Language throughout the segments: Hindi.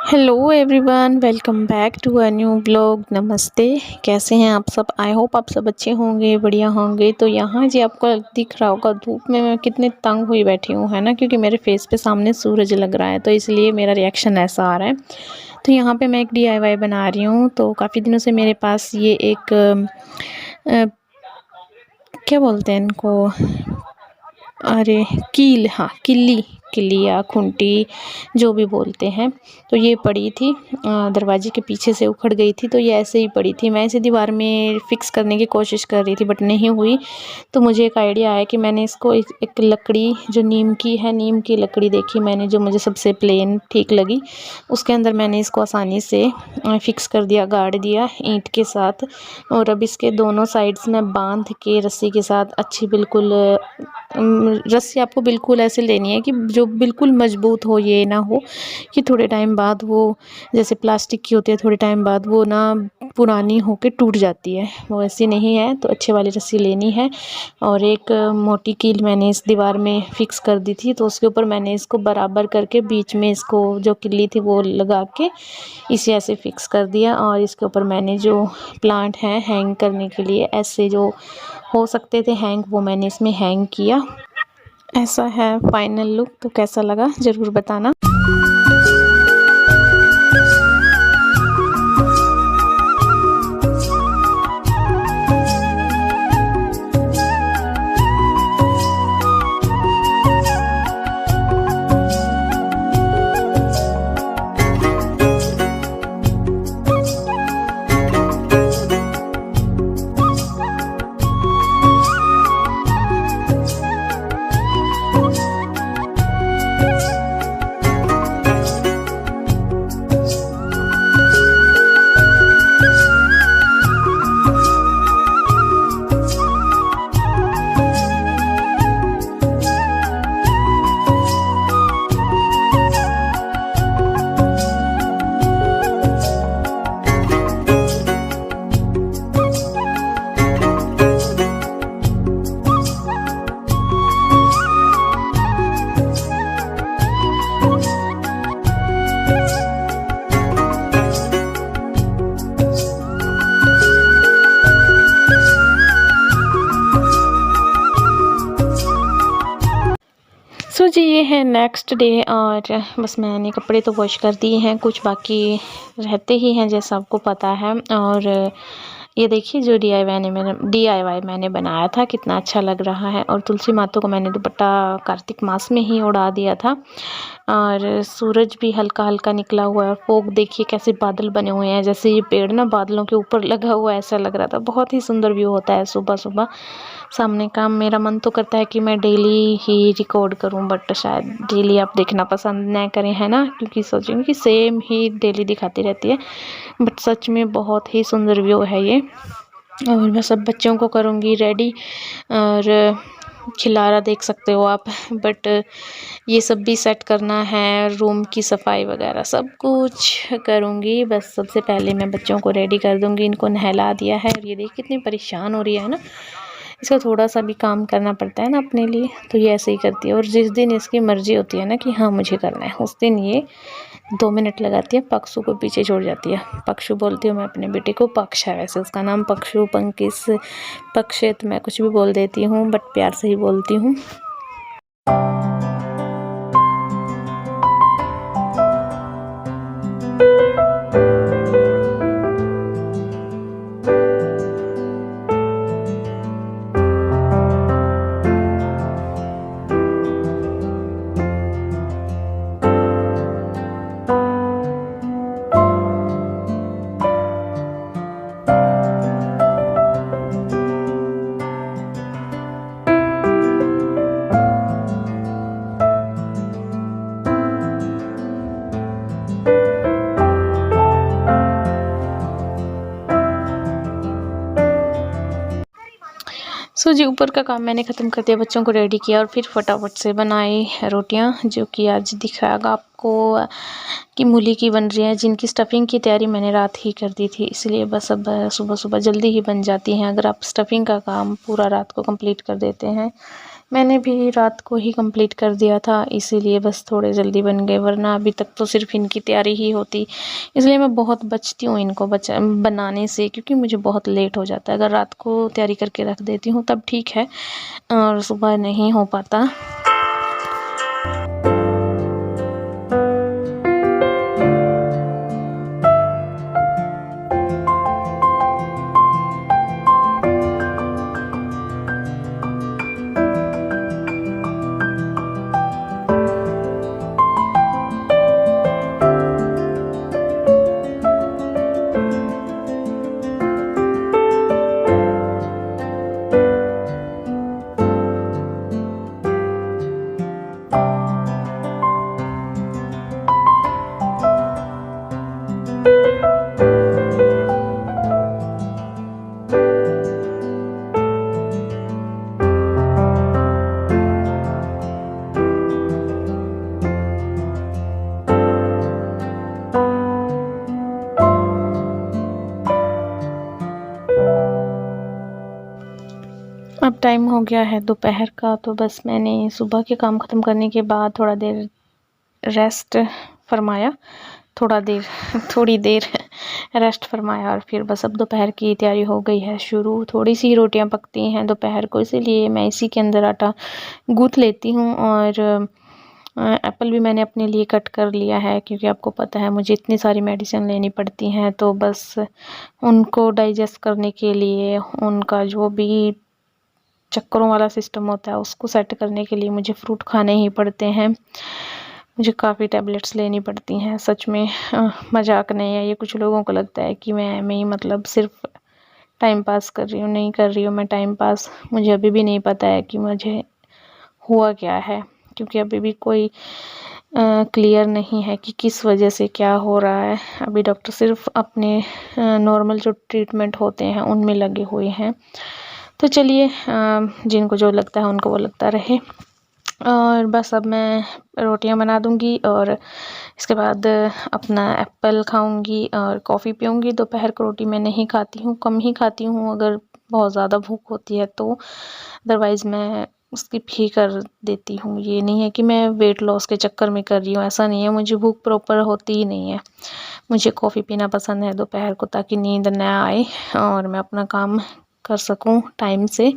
Hello everyone, welcome back to a new blog. नमस्ते, कैसे हैं आप सब? आई होप आप सब अच्छे होंगे, बढ़िया होंगे। तो यहाँ जी आपको दिख रहा होगा धूप में मैं कितने तंग हुई बैठी हूँ, है ना, क्योंकि मेरे फेस पे सामने सूरज लग रहा है, तो इसलिए मेरा रिएक्शन ऐसा आ रहा है। तो यहाँ पे मैं एक DIY बना रही हूँ। तो काफ़ी दिनों से मेरे पास ये एक क्या बोलते हैं इनको, अरे कील, हाँ किल्ली, किल्ली या खुंटी जो भी बोलते हैं। तो ये पड़ी थी दरवाजे के पीछे से उखड़ गई थी, तो ये ऐसे ही पड़ी थी। मैं इसे दीवार में फ़िक्स करने की कोशिश कर रही थी बट नहीं हुई। तो मुझे एक आइडिया आया कि मैंने इसको एक लकड़ी जो नीम की है, नीम की लकड़ी देखी मैंने, जो मुझे सबसे प्लेन ठीक लगी। उसके अंदर मैंने इसको आसानी से फ़िक्स कर दिया, गाड़ दिया ईंट के साथ। और अब इसके दोनों साइड्स में बांध के रस्सी के साथ अच्छी बिल्कुल रस्सी आपको बिल्कुल ऐसे लेनी है कि जो बिल्कुल मजबूत हो, ये ना हो कि थोड़े टाइम बाद वो जैसे प्लास्टिक की होती है, थोड़े टाइम बाद वो ना पुरानी होके टूट जाती है, वो ऐसी नहीं है। तो अच्छे वाली रस्सी लेनी है। और एक मोटी कील मैंने इस दीवार में फ़िक्स कर दी थी, तो उसके ऊपर मैंने इसको बराबर करके बीच में इसको जो किल्ली थी वो लगा के इसे ऐसे फ़िक्स कर दिया। और इसके ऊपर मैंने जो प्लांट हैं हैंग करने के लिए ऐसे जो हो सकते थे हैंग, वो मैंने इसमें हैंग किया। ऐसा है फाइनल लुक। तो कैसा लगा ज़रूर बताना। सो जी ये है नेक्स्ट डे, और बस मैंने कपड़े तो वॉश कर दिए हैं, कुछ बाकी रहते ही हैं जैसा आपको पता है। और ये देखिए जो DIY मैंने बनाया था कितना अच्छा लग रहा है। और तुलसी माता को मैंने दुपट्टा कार्तिक मास में ही उड़ा दिया था। और सूरज भी हल्का हल्का निकला हुआ है। फोग देखिए कैसे बादल बने हुए हैं, जैसे ये पेड़ ना बादलों के ऊपर लगा हुआ है, ऐसा लग रहा था। बहुत ही सुंदर व्यू होता है सुबह सुबह सामने का। मेरा मन तो करता है कि मैं डेली ही रिकॉर्ड करूं, बट शायद डेली आप देखना पसंद न करें, है ना, क्योंकि सोचेंगे कि सेम ही डेली दिखाती रहती है। बट सच में बहुत ही सुंदर व्यू है ये। और मैं सब बच्चों को करूँगी रेडी, और खिलारा देख सकते हो आप। बट ये सब भी सेट करना है, रूम की सफाई वगैरह सब कुछ करूँगी। बस सबसे पहले मैं बच्चों को रेडी कर दूँगी, इनको नहला दिया है। और ये देख कितनी परेशान हो रही है ना, इसका थोड़ा सा भी काम करना पड़ता है ना अपने लिए, तो ये ऐसे ही करती है। और जिस दिन इसकी मर्ज़ी होती है ना कि हाँ मुझे करना है, उस दिन ये 2 मिनट लगाती है, पक्षु को पीछे छोड़ जाती है। पक्षु बोलती हूँ मैं अपने बेटे को, पक्ष है वैसे उसका नाम, पक्षु, पंकिस, पक्षित, मैं कुछ भी बोल देती हूँ बट प्यार से ही बोलती हूँ। सो जी ऊपर का काम मैंने ख़त्म कर दिया, बच्चों को रेडी किया और फिर फटाफट से बनाई रोटियां, जो कि आज दिखाएगा आपको कि मूली की बन रही है, जिनकी स्टफिंग की तैयारी मैंने रात ही कर दी थी, इसलिए बस अब सुबह सुबह जल्दी ही बन जाती हैं। अगर आप स्टफिंग का काम पूरा रात को कंप्लीट कर देते हैं मैंने भी रात को ही कंप्लीट कर दिया था, इसीलिए बस थोड़े जल्दी बन गए, वरना अभी तक तो सिर्फ इनकी तैयारी ही होती। इसलिए मैं बहुत बचती हूँ इनको बनाने से, क्योंकि मुझे बहुत लेट हो जाता है। अगर रात को तैयारी करके रख देती हूँ तब ठीक है, और सुबह नहीं हो पाता। अब टाइम हो गया है दोपहर का, तो बस मैंने सुबह के काम ख़त्म करने के बाद थोड़ा देर रेस्ट फरमाया, थोड़ी देर रेस्ट फरमाया, और फिर बस अब दोपहर की तैयारी हो गई है शुरू। थोड़ी सी रोटियां पकती हैं दोपहर को, इसीलिए मैं इसी के अंदर आटा गूँथ लेती हूँ। और एप्पल भी मैंने अपने लिए कट कर लिया है, क्योंकि आपको पता है मुझे इतनी सारी मेडिसिन लेनी पड़ती हैं, तो बस उनको डाइजेस्ट करने के लिए, उनका जो भी चक्करों वाला सिस्टम होता है उसको सेट करने के लिए मुझे फ्रूट खाने ही पड़ते हैं। मुझे काफ़ी टैबलेट्स लेनी पड़ती हैं, सच में मजाक नहीं है। ये कुछ लोगों को लगता है कि मैं मतलब सिर्फ टाइम पास कर रही हूँ, नहीं कर रही हूँ मैं टाइम पास। मुझे अभी भी नहीं पता है कि मुझे हुआ क्या है, क्योंकि अभी भी कोई क्लियर नहीं है कि किस वजह से क्या हो रहा है। अभी डॉक्टर सिर्फ अपने नॉर्मल जो ट्रीटमेंट होते हैं उनमें लगे हुए हैं। तो चलिए, जिनको जो लगता है उनको वो लगता रहे। और बस अब मैं रोटियां बना दूंगी, और इसके बाद अपना एप्पल खाऊंगी और कॉफ़ी पीऊंगी। दोपहर को रोटी मैं नहीं खाती हूँ, कम ही खाती हूँ अगर बहुत ज़्यादा भूख होती है तो, अदरवाइज़ मैं स्किप ही कर देती हूँ। ये नहीं है कि मैं वेट लॉस के चक्कर में कर रही हूँ, ऐसा नहीं है। मुझे भूख प्रॉपर होती ही नहीं है। मुझे कॉफ़ी पीना पसंद है दोपहर को, ताकि नींद न आए और मैं अपना काम कर सकूं टाइम से।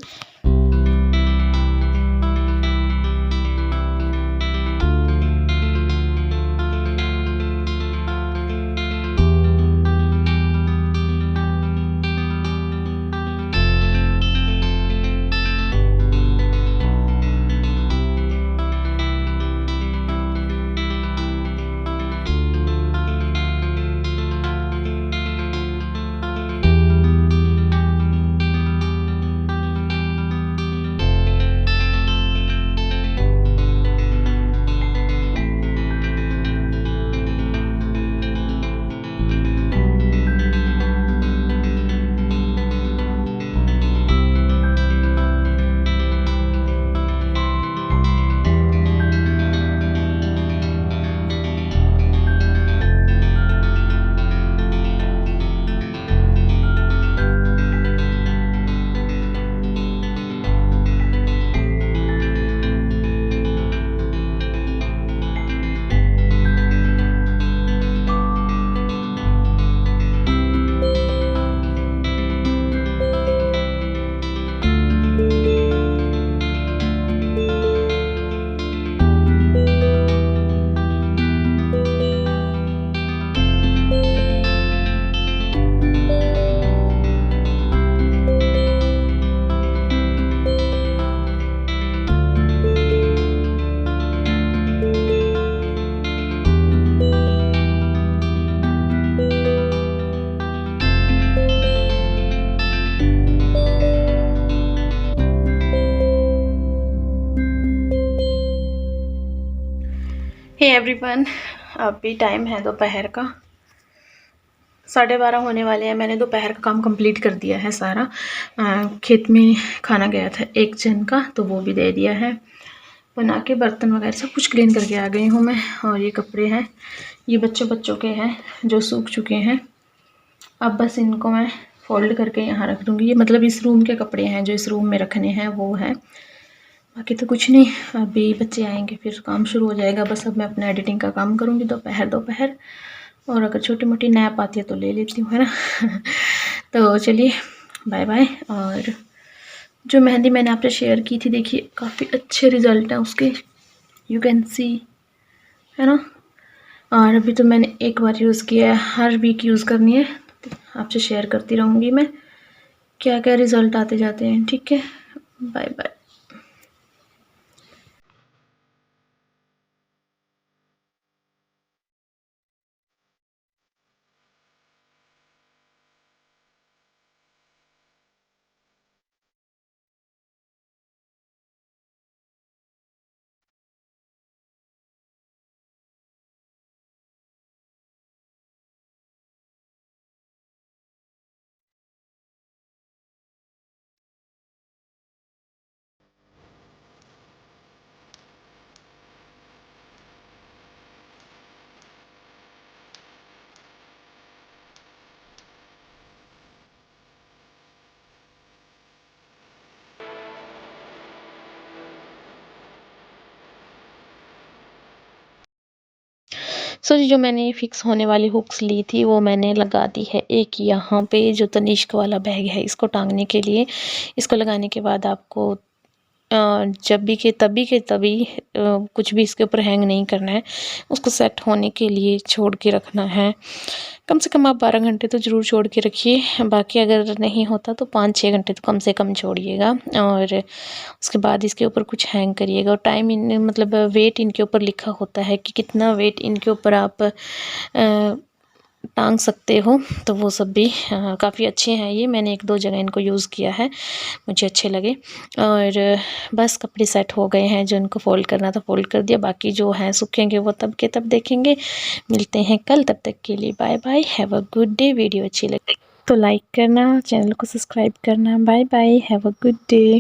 हे एवरीवन, अभी टाइम है दोपहर का 12:30 होने वाले हैं। मैंने दोपहर का काम कंप्लीट कर दिया है सारा। खेत में खाना गया था एक जन का, तो वो भी दे दिया है बना के। बर्तन वगैरह सब कुछ क्लीन करके आ गई हूँ मैं। और ये कपड़े हैं, ये बच्चों के हैं जो सूख चुके हैं। अब बस इनको मैं फोल्ड करके यहाँ रख दूँगी। ये मतलब इस रूम के कपड़े हैं जो इस रूम में रखने हैं वो हैं। बाकी तो कुछ नहीं, अभी बच्चे आएंगे फिर काम शुरू हो जाएगा। बस अब मैं अपना एडिटिंग का काम करूँगी दोपहर, और अगर छोटी मोटी नैप आती है तो ले लेती हूँ, है ना। तो चलिए बाय बाय। और जो मेहंदी मैंने आपसे शेयर की थी, देखिए काफ़ी अच्छे रिज़ल्ट हैं उसके, यू कैन सी, है ना। और अभी तो मैंने एक बार यूज़ किया है, हर वीक यूज़ करनी है। आपसे शेयर करती रहूँगी मैं क्या क्या रिज़ल्ट आते जाते हैं। ठीक है, बाय बाय। सो जो मैंने फिक्स होने वाली हुक्स ली थी वो मैंने लगा दी है। एक यहाँ पे जो तनिष्क वाला बैग है इसको टांगने के लिए, इसको लगाने के बाद आपको जब भी के तभी कुछ भी इसके ऊपर हैंग नहीं करना है, उसको सेट होने के लिए छोड़ के रखना है। कम से कम आप 12 घंटे तो ज़रूर छोड़ के रखिए, बाकी अगर नहीं होता तो 5-6 घंटे तो कम से कम छोड़िएगा। और उसके बाद इसके ऊपर कुछ हैंग करिएगा। और टाइम इन मतलब वेट इनके ऊपर लिखा होता है कि कितना वेट इनके ऊपर आप टांग सकते हो। तो वो सब भी काफ़ी अच्छे हैं। ये मैंने 1-2 जगह इनको यूज़ किया है, मुझे अच्छे लगे। और बस कपड़े सेट हो गए हैं, जो इनको फ़ोल्ड करना था फ़ोल्ड कर दिया, बाकी जो हैं सूखेंगे वो तब के तब देखेंगे। मिलते हैं कल, तब तक के लिए bye bye, have a good day. Video अच्छी लगे तो लाइक करना, चैनल को सब्सक्राइब करना। Bye bye, have a good day.